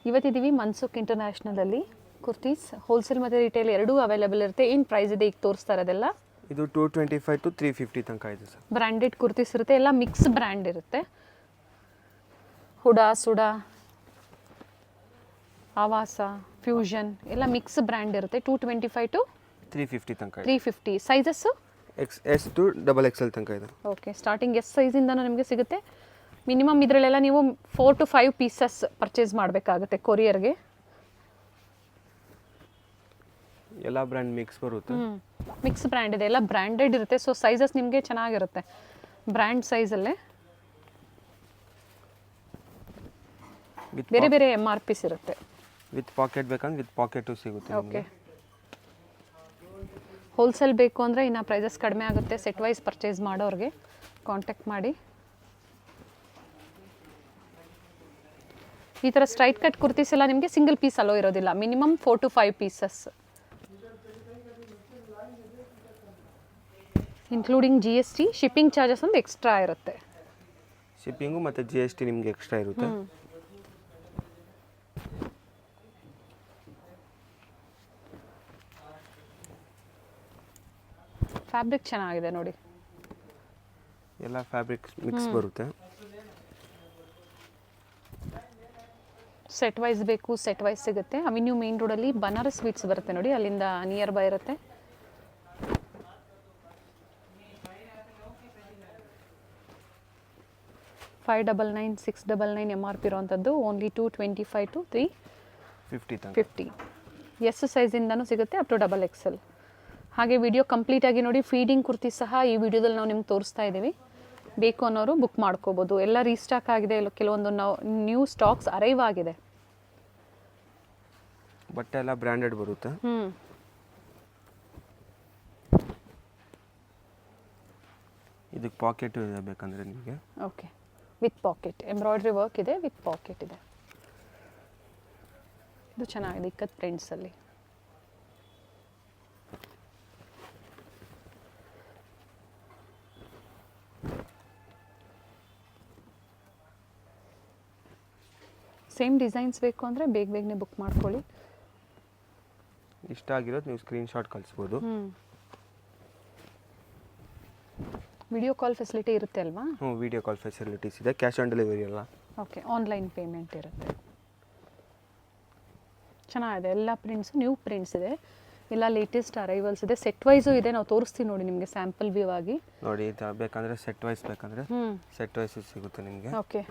ಇವತ್ತಿದ್ದೀವಿ Mansukh ಇಂಟರ್ನ್ಯಾಷನಲಲ್ಲಿ kurtis wholesale ಮತ್ತು retail ಎರಡೂ available ಇರುತ್ತೆ. ಏನು ಪ್ರೈಸ್ ಇದೆ ಈಗ ತೋರಿಸ್ತಾ ಇರೋದೆಲ್ಲ? ಇದು 225 to 350 ತನಕ ಇದೆ ಸರ್. ಬ್ರ್ಯಾಂಡೆಡ್ ಕುರ್ತೀಸ್ ಇರುತ್ತೆ, ಎಲ್ಲ ಮಿಕ್ಸ್ ಬ್ರ್ಯಾಂಡ್ ಇರುತ್ತೆ. ಹುಡಾ, ಸುಡಾ, ಆವಾಸ, ಫ್ಯೂಷನ್ ಎಲ್ಲ ಮಿಕ್ಸ್ ಬ್ರ್ಯಾಂಡ್ ಇರುತ್ತೆ. 225 to 350 ತನಕ ಇದೆ. 350 ಸೈಜಸ್ಸು XS to XXL ತನಕ ಇದೆ. ಓಕೆ, ಸ್ಟಾರ್ಟಿಂಗ್ ಎಸ್ ಸೈಜಿಂದನೂ ನಿಮಗೆ ಸಿಗುತ್ತೆ. ಮಿನಿಮಮ್ ಇದರಲ್ಲೆಲ್ಲ ನೀವು 4 to 5 ಪೀಸಸ್ ಪರ್ಚೇಸ್ ಮಾಡಬೇಕಾಗುತ್ತೆ ಕೊರಿಯರ್ಗೆ. ಎಲ್ಲ ಬ್ರ್ಯಾಂಡ್ ಮಿಕ್ಸ್ ಬರುತ್ತೆ. ಮಿಕ್ಸ್ ಬ್ರ್ಯಾಂಡ್ ಇದೆ, ಎಲ್ಲ ಬ್ರ್ಯಾಂಡೆಡ್ ಇರುತ್ತೆ. ಸೊ ಸೈಜಸ್ ನಿಮಗೆ ಚೆನ್ನಾಗಿರುತ್ತೆ ಬ್ರ್ಯಾಂಡ್ ಸೈಜಲ್ಲೇ. ಬೇರೆ ಬೇರೆ MRPs ಇರುತ್ತೆ. ವಿತ್ ಪಾಕೆಟ್ ಬೇಕಂದ್ರೆ ವಿತ್ ಪಾಕೆಟು ಸಿಗುತ್ತೆ. ಓಕೆ, ಹೋಲ್ಸೇಲ್ ಬೇಕು ಅಂದರೆ ಇನ್ನು ಪ್ರೈಸಸ್ ಕಡಿಮೆ ಆಗುತ್ತೆ. ಸೆಟ್ ವೈಸ್ ಪರ್ಚೇಸ್ ಮಾಡೋರಿಗೆ ಕಾಂಟ್ಯಾಕ್ಟ್ ಮಾಡಿ. ಈ ಥರ ಸ್ಟ್ರೈಟ್ ಕಟ್ ಕುರ್ತೀಸ್ ಎಲ್ಲ ನಿಮಗೆ ಸಿಂಗಲ್ ಪೀಸ್ ಅಲೋ ಇರೋದಿಲ್ಲ, minimum 4 to 5 pieces including GST. Shipping charges ಒಂದು ಎಕ್ಸ್ಟ್ರಾ ಇರುತ್ತೆ. ಶಿಪ್ಪಿಂಗು ಮತ್ತು GST ನಿಮಗೆ ಎಕ್ಸ್ಟ್ರಾ ಇರುತ್ತೆ. ಫ್ಯಾಬ್ರಿಕ್ ಚೆನ್ನಾಗಿದೆ ನೋಡಿ, ಎಲ್ಲ ಫ್ಯಾಬ್ರಿಕ್ ಮಿಕ್ಸ್ ಬರುತ್ತೆ. ಸೆಟ್ ವೈಸ್ ಬೇಕು ಸೆಟ್ ವೈಸ್ ಸಿಗುತ್ತೆ. ಅವೆನ್ಯೂ ಮೇನ್ ರೋಡಲ್ಲಿ ಬನಾರಸ್ ಸ್ವೀಟ್ಸ್ ಬರುತ್ತೆ ನೋಡಿ, ಅಲ್ಲಿಂದ ನಿಯರ್ ಬೈ ಇರುತ್ತೆ. $599 $699 MRP ಇರೋವಂಥದ್ದು. Only 225 to 350. ಎಸ್ ಸೈಜಿಂದನೂ ಸಿಗುತ್ತೆ ಅಪ್ ಟು XXL. ಹಾಗೆ ವಿಡಿಯೋ ಕಂಪ್ಲೀಟಾಗಿ ನೋಡಿ. ಫೀಡಿಂಗ್ ಕುರ್ತಿ ಸಹ ಈ ವಿಡಿಯೋದಲ್ಲಿ ನಾವು ನಿಮ್ಗೆ ತೋರಿಸ್ತಾ ಇದ್ದೀವಿ. ಬೇಕು ಅನ್ನೋರು ಬುಕ್ ಮಾಡ್ಕೋಬೋದು. ಎಲ್ಲ ರೀಸ್ಟಾಕ್ ಆಗಿದೆ, ಕೆಲವೊಂದು ನ್ಯೂ ಸ್ಟಾಕ್ಸ್ ಅರೈವ್ ಆಗಿದೆ. ಬಟ್ಟೆ ಎಲ್ಲ ಬ್ರ್ಯಾಂಡೆಡ್ ಬರುತ್ತೆ. ಇದಕ್ಕೆ ಪಾಕೆಟ್ ಇದೆ ಬೇಕಂದ್ರೆ ನಿಮಗೆ. Okay, with packet embroidery work ಇದೆ, ವಿತ್ ಪಾಕೆಟ್ ಇದೆ. ಇದು ಚೆನ್ನಾಗಿದೆ ಇಕ್ಕತ್ ಪ್ರಿಂಟ್ಸಲ್ಲಿ. ಸೇಮ್ ಡಿಸೈನ್ಸ್ ಬೇಕು ಅಂದರೆ ಬೇಗನೆ ಬುಕ್ ಮಾಡ್ಕೊಳ್ಳಿ. ಇಷ್ಟ ಆಗಿರೋದು ನೀವು ಸ್ಕ್ರೀನ್ಶಾಟ್ ಕಳಿಸ್ಬೋದು. ವಿಡಿಯೋ ಕಾಲ್ ಫೆಸಿಲಿಟಿ ಇರುತ್ತೆ ಅಲ್ವಾ? ವಿಡಿಯೋ ಕಾಲ್ ಫೆಸಿಲಿಟೀಸ್ ಇದೆ. ಕ್ಯಾಶ್ ಆನ್ ಡೆಲಿವರಿ ಅಲ್ಲ. ಓಕೆ, ಆನ್ಲೈನ್ ಪೇಮೆಂಟ್ ಇರುತ್ತೆ. ಚೆನ್ನಾಗಿದೆ, ಎಲ್ಲ ಪ್ರಿಂಟ್ಸು ನ್ಯೂ ಪ್ರಿಂಟ್ಸ್ ಇದೆ, ಎಲ್ಲ ಲೇಟೆಸ್ಟ್ ಅರೈವಲ್ಸ್ ಇದೆ. ಸೆಟ್ ವೈಸು ಇದೆ, ನಾವು ತೋರಿಸ್ತೀವಿ ನೋಡಿ ನಿಮಗೆ ಸ್ಯಾಂಪಲ್ ವ್ಯೂ ಆಗಿ. ನೋಡಿ ಇದು ಬೇಕಂದ್ರೆ ಸೆಟ್ ವೈಸ್ ಬೇಕಂದ್ರೆ ಸೆಟ್ ವೈಸು ಸಿಗುತ್ತೆ ನಿಮಗೆ. ಓಕೆ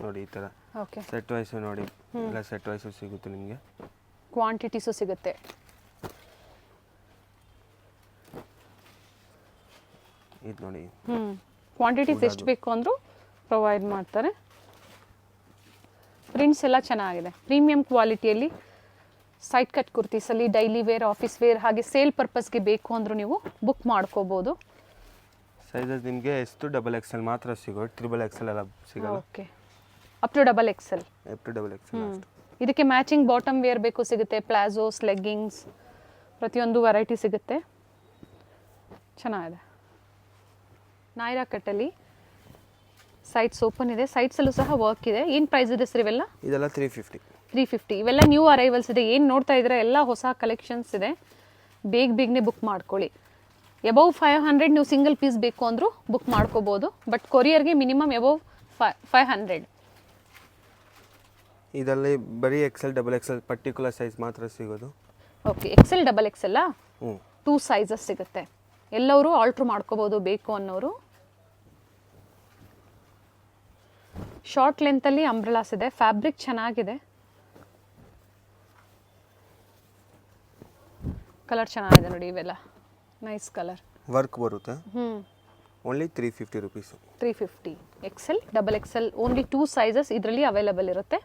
ನೋಡಿ ಈ ಥರ. ಓಕೆ, ಸೆಟ್ ವೈಸು ನೋಡಿ, ಎಲ್ಲ ಸೆಟ್ ವೈಸು ಸಿಗುತ್ತೆ ನಿಮಗೆ. ಕ್ವಾಂಟಿಟೀಸು ಸಿಗುತ್ತೆ. ಇದು ನೋಡಿ, ಕ್ವಾಂಟಿಟೀಸ್ ಎಷ್ಟು ಬೇಕು ಅಂದರೂ ಪ್ರೊವೈಡ್ ಮಾಡ್ತಾರೆ. ಪ್ರಿಂಟ್ಸ್ ಎಲ್ಲ ಚೆನ್ನಾಗಿದೆ, ಪ್ರೀಮಿಯಂ ಕ್ವಾಲಿಟಿಯಲ್ಲಿ. ಸೈಡ್ ಕಟ್ ಕುರ್ತೀಸಲ್ಲಿ ಡೈಲಿ ವೇರ್, ಆಫೀಸ್ ವೇರ್, ಹಾಗೆ ಸೇಲ್ ಪರ್ಪಸ್ಗೆ ಬೇಕು ಅಂದರೂ ನೀವು ಬುಕ್ ಮಾಡ್ಕೋಬೋದು. ಸೈಜಸ್ ನಿಮಗೆ S to XXL ಮಾತ್ರ ಸಿಗೋದು, XXL ಎಲ್ಲ ಸಿಗಲ್ಲ. Okay, up to XXL. XXL. ಇದಕ್ಕೆ ಮ್ಯಾಚಿಂಗ್ ಬಾಟಮ್ ವೇರ್ ಬೇಕು ಸಿಗುತ್ತೆ, ಪ್ಲಾಜೋಸ್, ಲೆಗ್ಗಿಂಗ್ಸ್, ಪ್ರತಿಯೊಂದು ವೆರೈಟಿ ಸಿಗುತ್ತೆ. ಚೆನ್ನಾಗಿದೆ. ನಾಯ್ರಾ ಕಟ್ಟಲ್ಲಿ ಸೈಡ್ಸ್ ಓಪನ್ ಇದೆ, ಸೈಡ್ಸಲ್ಲೂ ಸಹ ವರ್ಕ್ ಇದೆ. ಏನು ಪ್ರೈಸ್ ಇದೆ ಸರ್ ಇವೆಲ್ಲ? ಇದೆಲ್ಲ 350. ಇವೆಲ್ಲ ನ್ಯೂ ಅರೈವಲ್ಸ್ ಇದೆ. ಏನು ನೋಡ್ತಾ ಇದ್ರೆ ಎಲ್ಲ ಹೊಸ ಕಲೆಕ್ಷನ್ಸ್ ಇದೆ. ಬೇಗನೆ ಬುಕ್ ಮಾಡ್ಕೊಳ್ಳಿ. ಎಬವ್ 500 ನೀವು ಸಿಂಗಲ್ ಪೀಸ್ ಬೇಕು ಅಂದರೂ ಬುಕ್ ಮಾಡ್ಕೋಬೋದು. ಬಟ್ ಕೊರಿಯರ್ಗೆ ಮಿನಿಮಮ್ ಎಬವ್ 500. ಇದರಲ್ಲಿ ಬರೀ XL XXL ಪರ್ಟಿಕ್ಯುಲರ್ ಸೈಜ್ ಮಾತ್ರ ಸಿಗೋದು. ಓಕೆ, XL XXL 2 ಸೈಜಸ್ ಸಿಗುತ್ತೆ. ಎಲ್ಲರೂ ಆಲ್ಟ್ರ್ ಮಾಡ್ಕೋಬೋದು ಬೇಕು ಅನ್ನೋರು. ಶಾರ್ಟ್ ಲೆಂತಲ್ಲಿ ಅಂಬ್ರೆಲಾಸ್ ಇದೆ, ಫ್ಯಾಬ್ರಿಕ್ ಚೆನ್ನಾಗಿದೆ, ಕಲರ್ ಚೆನ್ನಾಗಿದೆ ನೋಡಿ. ಇವೆಲ್ಲ ನೈಸ್ ಕಲರ್, ವರ್ಕ್ ಬರುತ್ತೆ. Only 350 rupees. 350. XL XXL only 2 sizes ಇದರಲ್ಲಿ ಅವೈಲೇಬಲ್ ಇರುತ್ತೆ.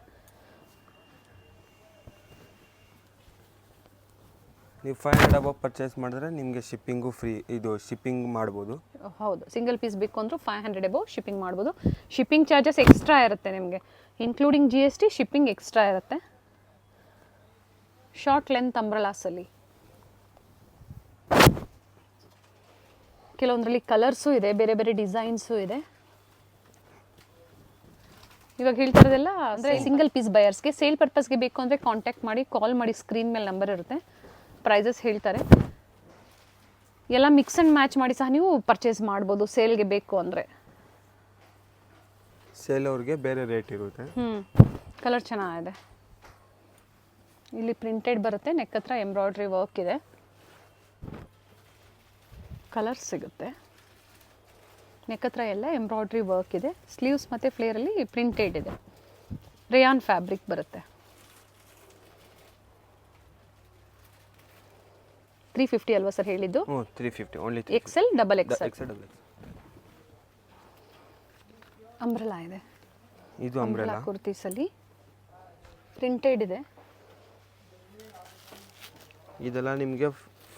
ನೀವು 500 ಅಬವ್ ಪರ್ಚೇಸ್ ಮಾಡಿದ್ರೆ ನಿಮಗೆ ಶಿಪ್ಪಿಂಗು ಫ್ರೀ, ಇದು ಶಿಪ್ಪಿಂಗ್ ಮಾಡ್ಬೋದು. ಹೌದು, ಸಿಂಗಲ್ ಪೀಸ್ ಬೇಕು ಅಂದರೂ 500 ಅಬವ್ ಶಿಪ್ಪಿಂಗ್ ಮಾಡ್ಬೋದು. ಶಿಪ್ಪಿಂಗ್ ಚಾರ್ಜಸ್ ಎಕ್ಸ್ಟ್ರಾ ಇರುತ್ತೆ ನಿಮಗೆ, ಇನ್ಕ್ಲೂಡಿಂಗ್ GST ಶಿಪ್ಪಿಂಗ್ ಎಕ್ಸ್ಟ್ರಾ ಇರುತ್ತೆ. ಶಾರ್ಟ್ ಲೆಂತ್ ಅಂಬ್ರೆಲಾಸಲ್ಲಿ ಕೆಲವೊಂದರಲ್ಲಿ ಕಲರ್ಸು ಇದೆ, ಬೇರೆ ಬೇರೆ ಡಿಸೈನ್ಸು ಇದೆ. ಇವಾಗ ಹೇಳ್ತಾ ಇರೋದೆಲ್ಲ ಅಂದರೆ ಸಿಂಗಲ್ ಪೀಸ್ ಬಯರ್ಸ್ಗೆ. ಸೇಲ್ ಪರ್ಪಸ್ಗೆ ಬೇಕು ಅಂದರೆ ಕಾಂಟ್ಯಾಕ್ಟ್ ಮಾಡಿ, ಕಾಲ್ ಮಾಡಿ, ಸ್ಕ್ರೀನ್ ಮೇಲೆ ನಂಬರ್ ಇರುತ್ತೆ, ಪ್ರೈಸಸ್ ಹೇಳ್ತಾರೆ. ಎಲ್ಲ ಮಿಕ್ಸ್ ಆ್ಯಂಡ್ ಮ್ಯಾಚ್ ಮಾಡಿ ಸಹ ನೀವು ಪರ್ಚೇಸ್ ಮಾಡ್ಬೋದು ಸೇಲ್ಗೆ ಬೇಕು ಅಂದರೆ. ಸೇಲ್ ಅವ್ರಿಗೆ ಬೇರೆ ರೇಟ್ ಇರುತ್ತೆ. ಕಲರ್ ಚೆನ್ನಾಗಿದೆ. ಇಲ್ಲಿ ಪ್ರಿಂಟೆಡ್ ಬರುತ್ತೆ, ನೆಕ್ ಹತ್ರ ಎಂಬ್ರಾಯ್ಡ್ರಿ ವರ್ಕ್ ಇದೆ, ಕಲರ್ ಸಿಗುತ್ತೆ. ನೆಕ್ ಹತ್ರ ಎಲ್ಲ ಎಂಬ್ರಾಯ್ಡ್ರಿ ವರ್ಕ್ ಇದೆ, ಸ್ಲೀವ್ಸ್ ಮತ್ತು ಫ್ಲೇರಲ್ಲಿ ಪ್ರಿಂಟೆಡ್ ಇದೆ, ರೇಯಾನ್ ಫ್ಯಾಬ್ರಿಕ್ ಬರುತ್ತೆ. 350 ಅಲ್ವಾ ಸರ್ ಹೇಳಿದ್ದು? 350 only. XL double XL. XL umbrella ಇದೆ, ಇದು ಅಂಬ್ರೆಲಾ ಕುರ್ತೀಸಲ್ಲಿ ಪ್ರಿಂಟೆಡ್ ಇದೆ. ಇದೆಲ್ಲ ನಿಮಗೆ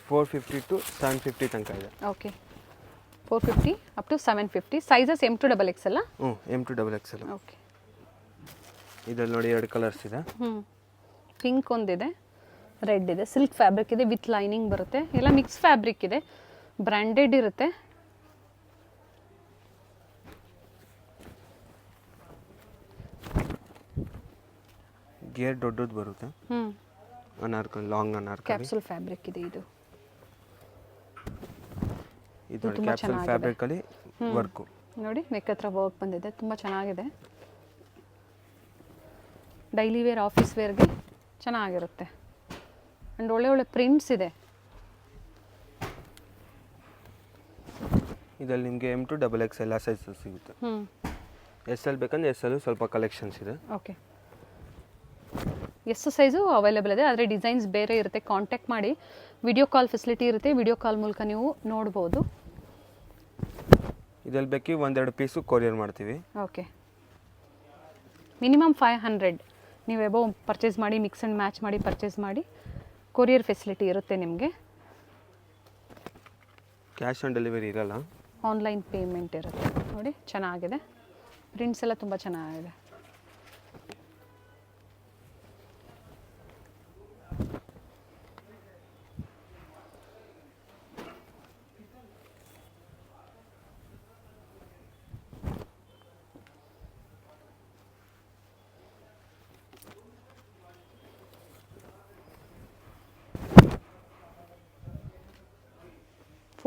450 to 750 ತನಕ ಇದೆ. Okay, 450 up to 750. Sizes M to double XL. M to double XL. Okay, ಇದರಲ್ಲಿ ನೋಡಿ 2 ಕಲರ್ಸ್ ಇದೆ. ಪಿಂಕ್ ಒಂದಿದೆ, ರೆಡ್ ಇದೆ, ಸಿಲ್ಕ್ ಫ್ಯಾಬ್ರಿಕ್ ಇದೆ, ವಿತ್ ಲೈನಿಂಗ್ ಬರುತ್ತೆ, ಎಲ್ಲ ಮಿಕ್ಸ್ ಫ್ಯಾಬ್ರಿಕ್ ಇದೆ, ಬ್ರ್ಯಾಂಡೆಡ್ ಇರುತ್ತೆ. ಗೇರ್ ದೊಡ್ಡದು ಬರುತ್ತೆ. Anarkali, long Anarkali. Capsule fabric ಇದೆ ಇದು. ಇದು ಕ್ಯಾಪ್ಸೂಲ್ ಫ್ಯಾಬ್ರಿಕ್ ಅಲ್ಲಿ ವರ್ಕ್ ನೋಡಿ, ನೆಕ್ ಹತ್ರ ವರ್ಕ್ ಬಂದಿದೆ, ತುಂಬ ಚೆನ್ನಾಗಿದೆ. ಡೈಲಿ ವೇರ್, ಆಫೀಸ್ ವೇರ್ಗೆ ಚೆನ್ನಾಗಿರುತ್ತೆ. ಆ್ಯಂಡ್ ಒಳ್ಳೆ ಒಳ್ಳೆ ಪ್ರಿಂಟ್ಸ್ ಇದೆ. ಇದರಲ್ಲಿ ನಿಮಗೆ M to ಡಬಲ್ ಎಕ್ಸ್ ಎಲ್ಲ ಸೈಜ್ ಸಿಗುತ್ತೆ. SL ಬೇಕಂದ್ರೆ SL ಸ್ವಲ್ಪ ಕಲೆಕ್ಷನ್ಸ್ ಇದೆ. ಓಕೆ, ಎಷ್ಟು ಸೈಜು ಅವೈಲೇಬಲ್ ಇದೆ, ಆದರೆ ಡಿಸೈನ್ಸ್ ಬೇರೆ ಇರುತ್ತೆ. ಕಾಂಟ್ಯಾಕ್ಟ್ ಮಾಡಿ, ವಿಡಿಯೋ ಕಾಲ್ ಫೆಸಿಲಿಟಿ ಇರುತ್ತೆ, ವಿಡಿಯೋ ಕಾಲ್ ಮೂಲಕ ನೀವು ನೋಡ್ಬೋದು. ಇದರಲ್ಲಿ ಬೇಕಿ 1-2 ಪೀಸು ಕೊರಿಯರ್ ಮಾಡ್ತೀವಿ. ಓಕೆ, ಮಿನಿಮಮ್ 500 ನೀವು ಎಬೋ ಪರ್ಚೇಸ್ ಮಾಡಿ, ಮಿಕ್ಸ್ ಆ್ಯಂಡ್ ಮ್ಯಾಚ್ ಮಾಡಿ ಪರ್ಚೇಸ್ ಮಾಡಿ, ಕೊರಿಯರ್ ಫೆಸಿಲಿಟಿ ಇರುತ್ತೆ ನಿಮಗೆ. ಕ್ಯಾಶ್ ಆನ್ ಡೆಲಿವರಿ ಇರಲ್ಲ, ಆನ್ಲೈನ್ ಪೇಮೆಂಟ್ ಇರುತ್ತೆ. ನೋಡಿ, ಚೆನ್ನಾಗಿದೆ, ಪ್ರಿಂಟ್ಸ್ ಎಲ್ಲ ತುಂಬ ಚೆನ್ನಾಗಿದೆ.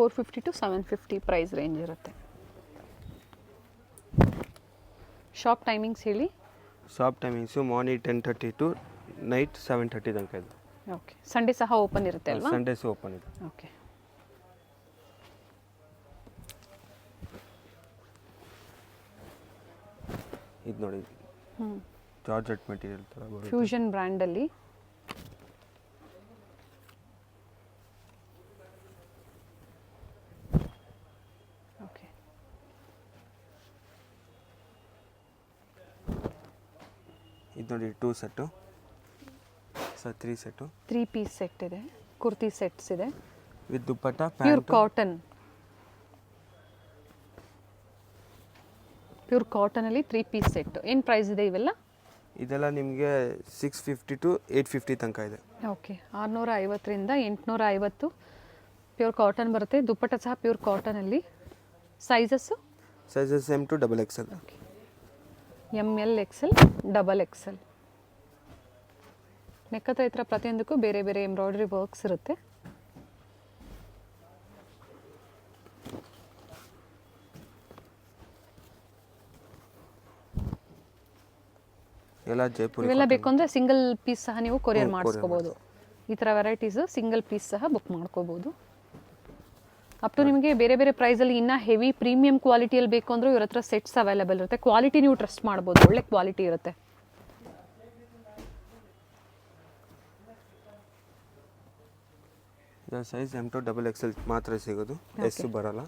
$450 to $750 ಪ್ರೈಸ್ ರೇಂಜ್ ಇರುತ್ತೆ. ಶಾಪ್ ಟೈಮಿಂಗ್ಸ್ ಹೇಳಿ. Shop timings morning 10:30 to night 7:30 ತನಕ ಇದೆ. ಓಕೆ, ಸಂಡೇ ಸಹ ಓಪನ್ ಇರುತ್ತೆ ಅಲ್ವಾ? ಸಂಡೇಸು ಓಪನ್ ಇದೆ. ಓಕೆ, ಇದು ನೋಡಿ, ಜಾರ್ಜೆಟ್ ಮೆಟೀರಿಯಲ್ ಥರ ಬರುತ್ತೆ, ಫ್ಯೂಷನ್ ಬ್ರ್ಯಾಂಡಲ್ಲಿ. ಓಕೆ, ಇದು ನೋಡಿ 2 ಸೆಟ್ಟು, 3 ಸೆಟ್ಟು, 3 ಪೀಸ್ ಸೆಟ್ ಇದೆ, ಕುರ್ತಿ ಸೆಟ್ಸ್ ಇದೆ with dupatta, pure cotton. Pure ಕಾಟನಲ್ಲಿ 3 ಪೀಸ್ ಸೆಟ್. ಏನು ಪ್ರೈಸ್ ಇದೆ ಇವೆಲ್ಲ? ಇದೆಲ್ಲ ನಿಮಗೆ 650 to 850 ತನಕ ಇದೆ. ಓಕೆ, 650ರಿಂದ 850 ಪ್ಯೂರ್ ಕಾಟನ್ ಬರುತ್ತೆ. ದುಪ್ಪಟ್ಟ ಸಹ ಪ್ಯೂರ್ ಕಾಟನಲ್ಲಿ. Sizes M to double XL. Okay, ML XL double XL. ನೆಕ್ಕತ್ರ ಈ ಥರ ಪ್ರತಿಯೊಂದಕ್ಕೂ ಬೇರೆ ಬೇರೆ ಎಂಬ್ರಾಯ್ಡ್ರಿ ವರ್ಕ್ಸ್ ಇರುತ್ತೆ. ಎಲ್ಲ ಜೈಪುರಿ. ಇವೆಲ್ಲ ಬೇಕು ಅಂದರೆ ಸಿಂಗಲ್ ಪೀಸ್ ಸಹ ನೀವು ಕೊರಿಯರ್ ಮಾಡಿಸ್ಕೋಬೋದು. ಈ ಥರ ವೆರೈಟೀಸು ಸಿಂಗಲ್ ಪೀಸ್ ಸಹ ಬುಕ್ ಮಾಡ್ಕೋಬೋದು. ಅಪ್ ಟು ನಿಮಗೆ ಬೇರೆ ಬೇರೆ ಪ್ರೈಸಲ್ಲಿ ಇನ್ನೂ ಹೆವಿ ಪ್ರೀಮಿಯಂ ಕ್ವಾಲಿಟಿಯಲ್ಲಿ ಬೇಕು ಅಂದರೂ ಇವ್ರ ಹತ್ರ ಸೆಟ್ಸ್ ಅವೈಲೇಬಲ್ ಇರುತ್ತೆ. ಕ್ವಾಲಿಟಿ ನೀವು ಟ್ರಸ್ಟ್ ಮಾಡ್ಬೋದು, ಒಳ್ಳೆ ಕ್ವಾಲಿಟಿ ಇರುತ್ತೆ. Size M to double Excel ಮಾತ್ರ ಸಿಗೋದು, ಎಸ್ ಬರಲ್ಲ.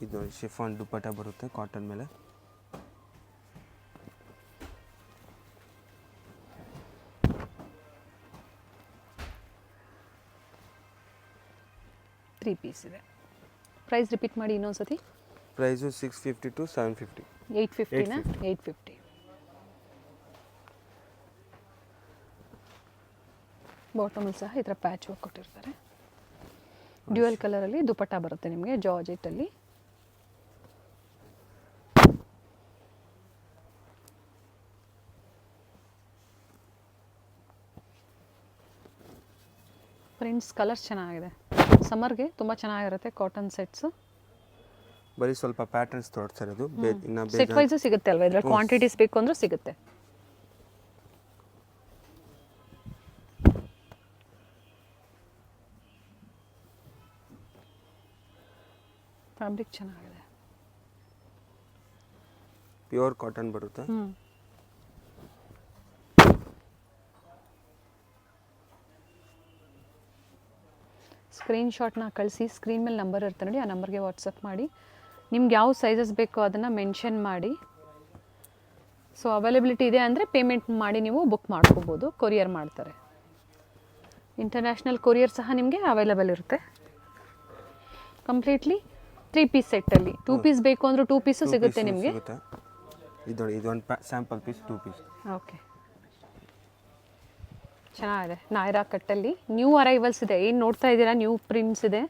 ಇದು ಶಿಫಾನ್ ದುಪ್ಪಟ್ಟ ಬರುತ್ತೆ ಕಾಟನ್ ಮೇಲೆ. ತ್ರೀ ಪೀಸ್ ಇದೆ. ಪ್ರೈಸ್ ರಿಪೀಟ್ ಮಾಡಿ ಇನ್ನೊಂದ್ಸತಿ. Price 650 to 750. 850ನಾ? 850. ಬಾಟಮಲ್ಲಿ ಸಹ ಈ ಥರ ಪ್ಯಾಚ್ ವರ್ಕ್ ಕೊಟ್ಟಿರ್ತಾರೆ. ಡ್ಯುಯಲ್ ಕಲರಲ್ಲಿ ದುಪಟ್ಟ ಬರುತ್ತೆ ನಿಮಗೆ ಜಾರ್ಜೆಟಲ್ಲಿ. ಪ್ರಿಂಟ್ಸ್ ಕಲರ್ಸ್ ಚೆನ್ನಾಗಿದೆ, ಸಮ್ಮರ್ಗೆ ತುಂಬ ಚೆನ್ನಾಗಿರುತ್ತೆ ಕಾಟನ್ ಸೆಟ್ಸು. ಬರೀ ಸ್ವಲ್ಪ ಪ್ಯಾಟರ್ನ್ಸ್ ತೋರಿಸ್ತಾ ಇರೋದು. ಇನ್ನು ಸೆಟ್ ವೈಸು ಸಿಗುತ್ತೆ ಅಲ್ವಾ ಇದರಲ್ಲಿ, ಕ್ವಾಂಟಿಟೀಸ್ ಬೇಕು ಅಂದರೂ ಸಿಗುತ್ತೆ. ಫ್ಯಾಬ್ರಿಕ್ ಚೆನ್ನಾಗಿದೆ, ಪ್ಯೂರ್ ಕಾಟನ್ ಬರುತ್ತೆ. ಸ್ಕ್ರೀನ್ಶಾಟ್ನ ಕಳಿಸಿ, ಸ್ಕ್ರೀನ್ ಮೇಲೆ ನಂಬರ್ ಇರುತ್ತೆ ನೋಡಿ, ಆ ನಂಬರ್ಗೆ ವಾಟ್ಸಪ್ ಮಾಡಿ. ನಿಮ್ಗೆ ಯಾವ ಸೈಜಸ್ ಬೇಕೋ ಅದನ್ನು ಮೆನ್ಷನ್ ಮಾಡಿ. ಸೊ ಅವೈಲಬಿಲಿಟಿ ಇದೆ ಅಂದರೆ ಪೇಮೆಂಟ್ ಮಾಡಿ ನೀವು ಬುಕ್ ಮಾಡ್ಕೋಬೋದು, ಕೊರಿಯರ್ ಮಾಡ್ತಾರೆ. ಇಂಟರ್ನ್ಯಾಷನಲ್ ಕೊರಿಯರ್ ಸಹ ನಿಮಗೆ ಅವೈಲಬಲ್ ಇರುತ್ತೆ. ಕಂಪ್ಲೀಟ್ಲಿ 3 ಪೀಸ್ ಸೆಟ್ಟಲ್ಲಿ 2 ಪೀಸ್ ಬೇಕು ಅಂದರೂ 2 ಪೀಸು ಸಿಗುತ್ತೆ ನಿಮಗೆ. ಇದೊಂದು ಸ್ಯಾಂಪಲ್ ಪೀಸ್ 2 ಪೀಸ್. ಓಕೆ, ಚೆನ್ನಾಗಿದೆ. ನಾಯರಾ ಕಟ್ಟಲ್ಲಿ ನ್ಯೂ ಅರೈವಲ್ಸ್ ಇದೆ, ಏನು ನೋಡ್ತಾ ಇದ್ದೀರಾ ನ್ಯೂ ಪ್ರಿಂಟ್ಸ್ ಇದೆ,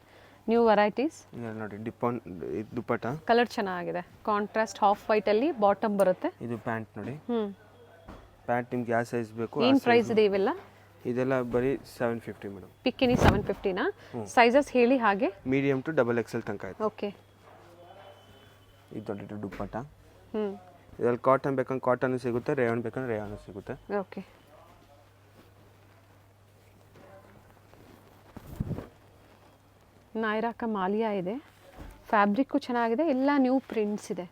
ನ್ಯೂ ವೆರೈಟೀಸ್ ನೋಡಿ. ದುಪ್ಪಟ್ಟ ಕಲರ್ ಚೆನ್ನಾಗಿದೆ, ಕಾಂಟ್ರಾಸ್ಟ್ ಹಾಫ್ ವೈಟ್ ಅಲ್ಲಿ ಬಾಟಮ್ ಬರುತ್ತೆ. ಇದು ಪ್ಯಾಂಟ್ ನೋಡಿ. ಪ್ಯಾಂಟ್ ನಿಮ್ಗೆ ಯಾವ ಸೈಜ್ ಬೇಕು. ಏನು ಪ್ರೈಸ್ ಇದೆ ಇವೆಲ್ಲ? ಇದೆಲ್ಲ ಬರೀ 750 ಮೇಡಮ್. ಪಿಕ್ಕಿನಿ 750ನಾ? ಸೈಜಸ್ ಹೇಳಿ ಹಾಗೆ. ಮೀಡಿಯಂ ಟು XXL ತನಕ ಇದೆ. ಓಕೆ, ಇದು ದೊಡ್ಡ ದುಪ್ಪಟ್ಟ. ಇದರಲ್ಲಿ ಕಾಟನ್ ಬೇಕಂದ್ರೆ ಕಾಟನ್ ಸಿಗುತ್ತೆ, ರೇಯಾನ್ ಬೇಕಂದ್ರೆ ರೇಯಾನ್ ಸಿಗುತ್ತೆ. ಓಕೆ, ನಾಯರಾಕ ಮಾಲಿಯಾ ಇದೆ, ಫ್ಯಾಬ್ರಿಕ್ಕು ಚೆನ್ನಾಗಿದೆ, ಎಲ್ಲ ನ್ಯೂ ಪ್ರಿಂಟ್ಸ್ ಇದೆ,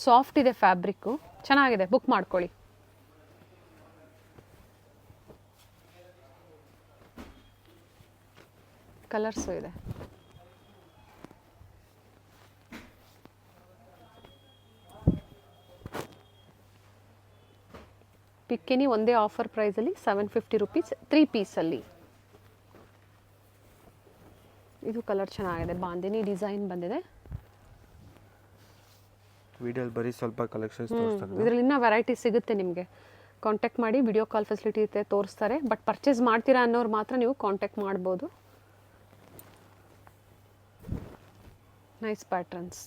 ಸಾಫ್ಟ್ ಇದೆ ಫ್ಯಾಬ್ರಿಕ್ಕು, ಚೆನ್ನಾಗಿದೆ, ಬುಕ್ ಮಾಡ್ಕೊಳ್ಳಿ. ಕಲರ್ಸು ಇದೆ. ಪಿಕ್ಕಿನಿ ಒಂದೇ ಆಫರ್ ಪ್ರೈಸಲ್ಲಿ 750 ರುಪೀಸ್ 3 ಪೀಸಲ್ಲಿ. ಇದು ಕಲರ್ ಚೆನ್ನಾಗಿದೆ, ಬಾಂದಿನಿ ಡಿಸೈನ್ ಬಂದಿದೆ. ವಿಡಿಯೋಲಿ ಬರೀ ಸ್ವಲ್ಪ ಕಲೆಕ್ಷನ್ಸ್ ತೋರಿಸ್ತಾರೆ. ಇದರಲ್ಲಿ ಇನ್ನೂ ವೆರೈಟಿ ಸಿಗುತ್ತೆ ನಿಮಗೆ, ಕಾಂಟ್ಯಾಕ್ಟ್ ಮಾಡಿ, ವಿಡಿಯೋ ಕಾಲ್ ಫೆಸಿಲಿಟಿ ಇರುತ್ತೆ, ತೋರಿಸ್ತಾರೆ. ಬಟ್ ಪರ್ಚೇಸ್ ಮಾಡ್ತೀರಾ ಅನ್ನೋರು ಮಾತ್ರ ನೀವು ಕಾಂಟ್ಯಾಕ್ಟ್ ಮಾಡ್ಬೋದು. Nice patterns.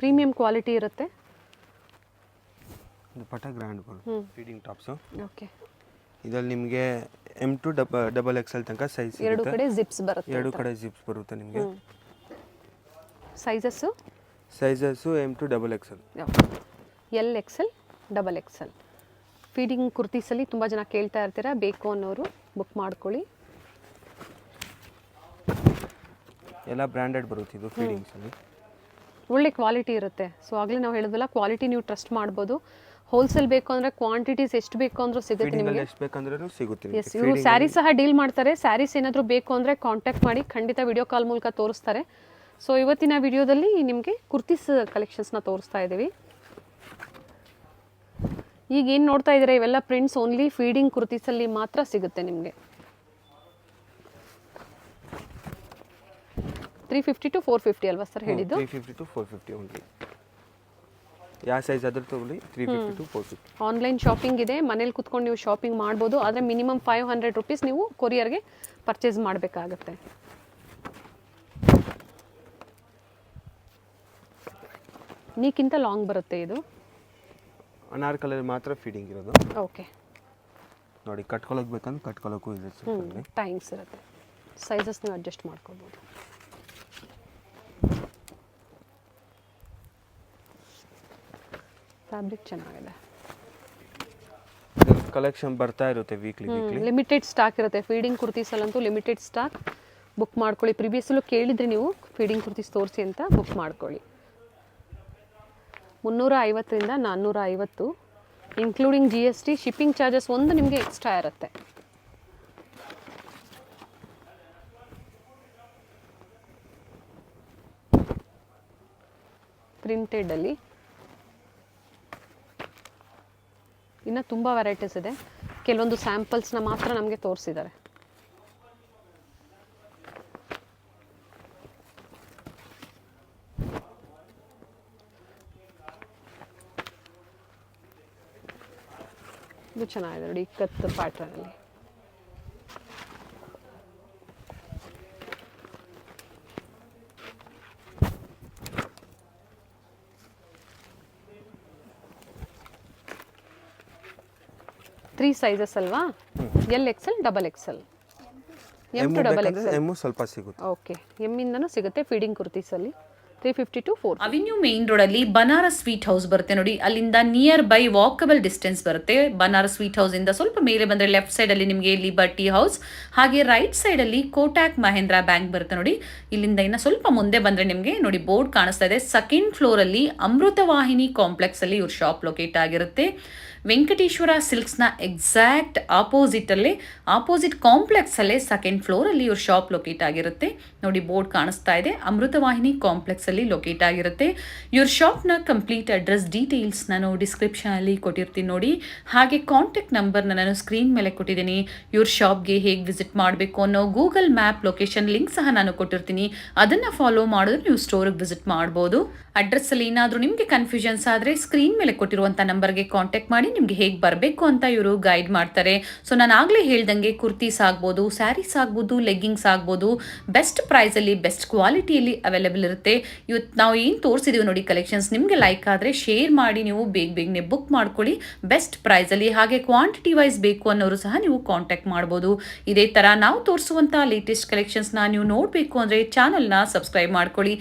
ಪ್ರೀಮಿಯಂ ಕ್ವಾಲಿಟಿ ಇರುತ್ತೆ. ದುಪ್ಪಟ್ಟ ಗ್ರ್ಯಾಂಡ್ ಬರುತ್ತೆ, ಫೀಡಿಂಗ್ ಟಾಪ್ಸು. ಓಕೆ, ಇದರಲ್ಲಿ ನಿಮಗೆ M to XXL ತನಕ ಸೈಜ್ ಸಿಗುತ್ತೆ. ಎರಡು ಕಡೆ ಜಿಪ್ಸ್ ಬರುತ್ತೆ. ಎರಡು ಕಡೆ ಜಿಪ್ಸ್ ಬರುತ್ತೆ ನಿಮಗೆ. Sizes M to XXL. L XL XXL. Feeding ಕುರ್ತೀಸಲ್ಲಿ ತುಂಬ ಜನ ಕೇಳ್ತಾ ಇರ್ತೀರಾ, ಬೇಕು ಅನ್ನೋರು ಬುಕ್ ಮಾಡ್ಕೊಳ್ಳಿ. ಎಲ್ಲ ಬ್ರ್ಯಾಂಡೆಡ್ ಬರುತ್ತೆ ಇದು ಫೀಡಿಂಗ್ಸಲ್ಲಿ. ಒಳ್ಳೆ ಕ್ವಾಲಿಟಿ ಇರುತ್ತೆ. ಸೊ ಆಗಲೇ ನಾವು ಹೇಳಿದ್ವಲ್ಲ, ಕ್ವಾಲಿಟಿ ನೀವು ಟ್ರಸ್ಟ್ ಮಾಡ್ಬೋದು. ಹೋಲ್ಸೇಲ್ ಬೇಕು ಅಂದರೆ ಕ್ವಾಂಟಿಟೀಸ್ ಎಷ್ಟು ಬೇಕು ಅಂದರೂ ಸಿಗುತ್ತೆ ನಿಮಗೆ. ಎಷ್ಟು ಬೇಕಂದ್ರೂ ಸಿಗುತ್ತೆ. ಎಸ್, ಇವರು ಸ್ಯಾರಿ ಸಹ ಡೀಲ್ ಮಾಡ್ತಾರೆ. ಸ್ಯಾರೀಸ್ ಏನಾದರೂ ಬೇಕು ಅಂದರೆ ಕಾಂಟ್ಯಾಕ್ಟ್ ಮಾಡಿ, ಖಂಡಿತ ವಿಡಿಯೋ ಕಾಲ್ ಮೂಲಕ ತೋರಿಸ್ತಾರೆ. ಸೊ ಇವತ್ತಿನ ವಿಡಿಯೋದಲ್ಲಿ ನಿಮಗೆ ಕುರ್ತೀಸ್ ಕಲೆಕ್ಷನ್ಸ್ನ ತೋರಿಸ್ತಾ ಇದ್ದೀವಿ. ಈಗ ಏನು ನೋಡ್ತಾ ಇದ್ದೀರಾ, ಇವೆಲ್ಲ ಪ್ರಿಂಟ್ಸ್ ಓನ್ಲಿ ಫೀಡಿಂಗ್ ಕುರ್ತೀಸಲ್ಲಿ ಮಾತ್ರ ಸಿಗುತ್ತೆ ನಿಮಗೆ. 350 to 450 ಅಲ್ವಾ ಸರ್ ಹೇಳಿದ್ದು? 350 to 450 ಓನ್ಲಿ. ಯಾವ ಸೈಜ್ ಆದರೂ ತಗೊಳ್ಳಿ, 350 to 450. ಆನ್ಲೈನ್ ಶಾಪಿಂಗ್ ಇದೆ, ಮನೇಲಿ ಕುತ್ಕೊಂಡು ನೀವು ಶಾಪಿಂಗ್ ಮಾಡ್ಬೋದು. ಆದರೆ ಮಿನಿಮಮ್ 500 ರುಪೀಸ್ ನೀವು ಕೊರಿಯರ್ಗೆ ಪರ್ಚೇಸ್ ಮಾಡಬೇಕಾಗತ್ತೆ. ನೀಕ್ಕಿಂತ ಲಾಂಗ್ ಬರುತ್ತೆ ಇದು. ಅನಾರ್ಕಲಿ ಮಾತ್ರ ಫೀಡಿಂಗ್ ಇರೋದು. ಓಕೆ, ನೋಡಿ, ಕಟ್ಕೊಳ್ಳೋಕೆ ಬೇಕಂದ್ರೆ ಕಟ್ಕೊಳ್ಳೋಕ್ಕೂ ಇದೆ. ಟೈಮ್ಸ್ ಇರುತ್ತೆ, ಸೈಜಸ್ ನೀವು ಅಡ್ಜಸ್ಟ್ ಮಾಡ್ಕೋಬೋದು. ಫ್ಯಾಬ್ರಿಕ್ ಚೆನ್ನಾಗಿದೆ. ಕಲೆಕ್ಷನ್ ಬರ್ತಾ ಇರುತ್ತೆ ವೀಕ್ಲಿ. ಲಿಮಿಟೆಡ್ ಸ್ಟಾಕ್ ಇರುತ್ತೆ ಫೀಡಿಂಗ್ ಕುರ್ತೀಸಲ್ಲಂತೂ, ಲಿಮಿಟೆಡ್ ಸ್ಟಾಕ್. ಬುಕ್ ಮಾಡ್ಕೊಳ್ಳಿ. ಪ್ರಿವಿಯಸ್ಸಲ್ಲೂ ಕೇಳಿದ್ರಿ ನೀವು ಫೀಡಿಂಗ್ ಕುರ್ತೀಸ್ ತೋರಿಸಿ ಅಂತ, ಬುಕ್ ಮಾಡ್ಕೊಳ್ಳಿ. 350ರಿಂದ 450, ಇನ್ಕ್ಲೂಡಿಂಗ್ GST. ಶಿಪ್ಪಿಂಗ್ ಚಾರ್ಜಸ್ ಒಂದು ನಿಮಗೆ ಎಕ್ಸ್ಟ್ರಾ ಇರುತ್ತೆ. ಪ್ರಿಂಟೆಡಲ್ಲಿ ಇನ್ನು ತುಂಬ ವೆರೈಟೀಸ್ ಇದೆ. ಕೆಲವೊಂದು ಸ್ಯಾಂಪಲ್ಸ್ನ ಮಾತ್ರ ನಮಗೆ ತೋರಿಸಿದ್ದಾರೆ. ಇದು ಚೆನ್ನಾಗಿದೆ ನೋಡಿ, ಕತ್ತು ಪ್ಯಾಟ್ರನಲ್ಲಿ. ತ್ರೀ ಸೈಜಸ್ ಅಲ್ವಾ? XL, XXL. M to double XL. M ಸ್ವಲ್ಪ ಸಿಗುತ್ತೆ. ಓಕೆ, ಎಮ್ಮಿಂದನೂ ಸಿಗುತ್ತೆ ಫೀಡಿಂಗ್ ಕುರ್ತೀಸಲ್ಲಿ. 350 to 450. ಅವೆನ್ಯೂ ಮೇನ್ ರೋಡಲ್ಲಿ ಬನಾರಸ್ ಸ್ವೀಟ್ ಹೌಸ್ ಬರುತ್ತೆ ನೋಡಿ. ಅಲ್ಲಿಂದ ನಿಯರ್ ಬೈ ವಾಕಬಲ್ ಡಿಸ್ಟೆನ್ಸ್ ಬರುತ್ತೆ. ಬನಾರಸ್ ಸ್ವೀಟ್ ಹೌಸಿಂದ ಸ್ವಲ್ಪ ಮೇಲೆ ಬಂದರೆ ಲೆಫ್ಟ್ ಸೈಡಲ್ಲಿ ನಿಮಗೆ ಲಿಬರ್ಟಿ ಹೌಸ್, ಹಾಗೆ ರೈಟ್ ಸೈಡಲ್ಲಿ ಕೋಟ್ಯಾಕ್ ಮಹೇಂದ್ರ ಬ್ಯಾಂಕ್ ಬರುತ್ತೆ ನೋಡಿ. ಇಲ್ಲಿಂದ ಇನ್ನು ಸ್ವಲ್ಪ ಮುಂದೆ ಬಂದರೆ ನಿಮಗೆ ನೋಡಿ ಬೋರ್ಡ್ ಕಾಣಿಸ್ತಾ ಇದೆ. ಸೆಕೆಂಡ್ ಫ್ಲೋರಲ್ಲಿ ಅಮೃತವಾಹಿನಿ ಕಾಂಪ್ಲೆಕ್ಸಲ್ಲಿ ಇವ್ರ ಶಾಪ್ ಲೊಕೇಟ್ ಆಗಿರುತ್ತೆ. ವೆಂಕಟೇಶ್ವರ ಸಿಲ್ಕ್ಸ್ನ ಎಕ್ಸಾಕ್ಟ್ ಆಪೋಸಿಟಲ್ಲೇ, ಆಪೋಸಿಟ್ ಕಾಂಪ್ಲೆಕ್ಸಲ್ಲೇ ಸೆಕೆಂಡ್ ಫ್ಲೋರಲ್ಲಿ ಇವ್ರ ಶಾಪ್ ಲೊಕೇಟ್ ಆಗಿರುತ್ತೆ ನೋಡಿ. ಬೋರ್ಡ್ ಕಾಣಿಸ್ತಾ ಇದೆ, ಅಮೃತವಾಹಿನಿ ಕಾಂಪ್ಲೆಕ್ಸಲ್ಲಿ ಲೊಕೇಟ್ ಆಗಿರುತ್ತೆ. ಇವ್ರ ಶಾಪ್ನ ಕಂಪ್ಲೀಟ್ ಅಡ್ರೆಸ್ ಡೀಟೇಲ್ಸ್ ನಾನು ಡಿಸ್ಕ್ರಿಪ್ಷನಲ್ಲಿ ಕೊಟ್ಟಿರ್ತೀನಿ ನೋಡಿ. ಹಾಗೆ ಕಾಂಟ್ಯಾಕ್ಟ್ ನಂಬರ್ನ ನಾನು ಸ್ಕ್ರೀನ್ ಮೇಲೆ ಕೊಟ್ಟಿದ್ದೀನಿ. ಇವ್ರ ಶಾಪ್ಗೆ ಹೇಗೆ ವಿಸಿಟ್ ಮಾಡಬೇಕು ಅನ್ನೋ ಗೂಗಲ್ ಮ್ಯಾಪ್ ಲೊಕೇಶನ್ ಲಿಂಕ್ ಸಹ ನಾನು ಕೊಟ್ಟಿರ್ತೀನಿ. ಅದನ್ನು ಫಾಲೋ ಮಾಡಿದ್ರೆ ನೀವು ಸ್ಟೋರಿಗೆ ವಿಸಿಟ್ ಮಾಡ್ಬೋದು. ಅಡ್ರೆಸ್ಸಲ್ಲಿ ಏನಾದರೂ ನಿಮಗೆ ಕನ್ಫ್ಯೂಷನ್ಸ್ ಆದರೆ ಸ್ಕ್ರೀನ್ ಮೇಲೆ ಕೊಟ್ಟಿರುವಂಥ ನಂಬರ್ಗೆ ಕಾಂಟ್ಯಾಕ್ಟ್ ಮಾಡಿ ನಿಮಗೆ ಹೇಗೆ ಬರಬೇಕು ಅಂತ ಇವರು ಗೈಡ್ ಮಾಡ್ತಾರೆ. ಸೊ ನಾನು ಆಗಲೇ ಹೇಳ್ದಂಗೆ ಕುರ್ತೀಸ್ ಆಗ್ಬೋದು, ಸ್ಯಾರೀಸ್ ಆಗ್ಬೋದು, ಲೆಗ್ಗಿಂಗ್ಸ್ ಆಗ್ಬೋದು, ಬೆಸ್ಟ್ ಪ್ರೈಸಲ್ಲಿ ಬೆಸ್ಟ್ ಕ್ವಾಲಿಟಿಯಲ್ಲಿ ಅವೈಲೇಬಲ್ ಇರುತ್ತೆ. ಇವತ್ತು ನಾವು ಏನು ತೋರಿಸಿದ್ದೀವಿ ನೋಡಿ ಕಲೆಕ್ಷನ್ಸ್, ನಿಮಗೆ ಲೈಕ್ ಆದರೆ ಶೇರ್ ಮಾಡಿ ನೀವು ಬೇಗನೆ ಬುಕ್ ಮಾಡ್ಕೊಳ್ಳಿ ಬೆಸ್ಟ್ ಪ್ರೈಸಲ್ಲಿ. ಹಾಗೆ ಕ್ವಾಂಟಿಟಿ ವೈಸ್ ಬೇಕು ಅನ್ನೋರು ಸಹ ನೀವು ಕಾಂಟ್ಯಾಕ್ಟ್ ಮಾಡ್ಬೋದು. ಇದೇ ಥರ ನಾವು ತೋರಿಸುವಂಥ ಲೇಟೆಸ್ಟ್ ಕಲೆಕ್ಷನ್ಸ್ನ ನೀವು ನೋಡಬೇಕು ಅಂದರೆ ಚಾನಲ್ನ ಸಬ್ಸ್ಕ್ರೈಬ್ ಮಾಡ್ಕೊಳ್ಳಿ.